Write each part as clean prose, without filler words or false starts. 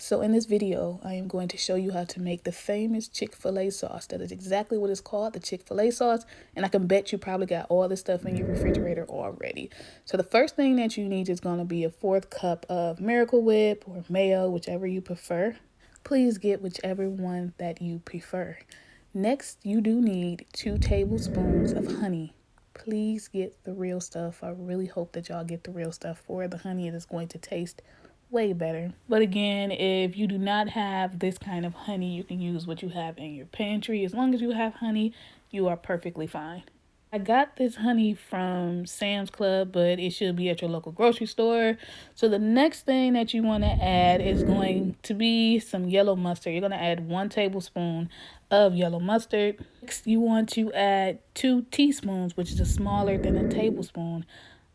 So in this video, I am going to show you how to make the famous Chick-fil-A sauce. That is exactly what it's called, the Chick-fil-A sauce. And I can bet you probably got all this stuff in your refrigerator already. So the first thing that you need is going to be a 1/4 cup of Miracle Whip or mayo, whichever you prefer. Please get whichever one that you prefer. Next, you do need 2 tablespoons of honey. Please get the real stuff. I really hope that y'all get the real stuff for the honey. It is going to taste way better. But again, if you do not have this kind of honey, you can use what you have in your pantry. As long as you have honey, you are perfectly fine. I got this honey from Sam's Club, but it should be at your local grocery store. So the next thing that you want to add is going to be some yellow mustard. You're going to add 1 tablespoon of yellow mustard. Next, you want to add 2 teaspoons, which is smaller than a tablespoon,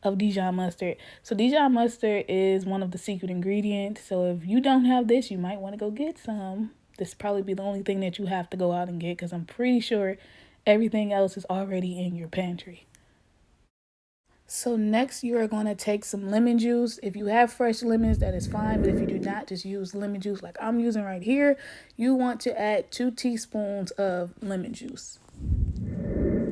of Dijon mustard. So Dijon mustard is one of the secret ingredients. So if you don't have this, you might want to go get some. This probably be the only thing that you have to go out and get, because I'm pretty sure everything else is already in your pantry. So next, you are going to take some lemon juice. If you have fresh lemons, that is fine. But if you do not, just use lemon juice like I'm using right here. You want to add 2 teaspoons of lemon juice.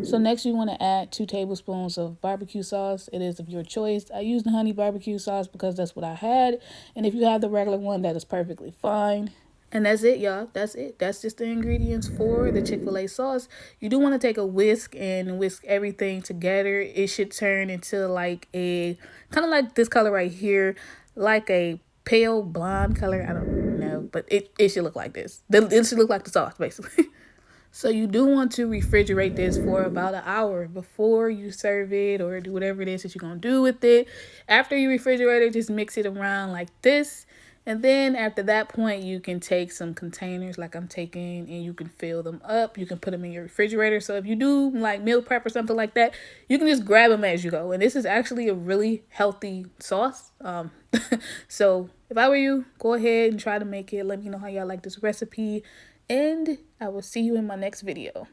So next you want to add 2 tablespoons of barbecue sauce. It is of your choice. I used the honey barbecue sauce because that's what I had. And if you have the regular one, that is perfectly fine. And that's it, y'all. That's it. That's just the ingredients for the Chick-fil-A sauce. You do want to take a whisk and whisk everything together. It should turn into like a, kind of like this color right here, like a pale blonde color. I don't know, but it should look like this. It should look like the sauce, basically. So you do want to refrigerate this for about an hour before you serve it or do whatever it is that you're going to do with it. After you refrigerate it, just mix it around like this. And then after that point, you can take some containers like I'm taking and you can fill them up. You can put them in your refrigerator. So if you do like meal prep or something like that, you can just grab them as you go. And this is actually a really healthy sauce. So if I were you, go ahead and try to make it. Let me know how y'all like this recipe. And I will see you in my next video.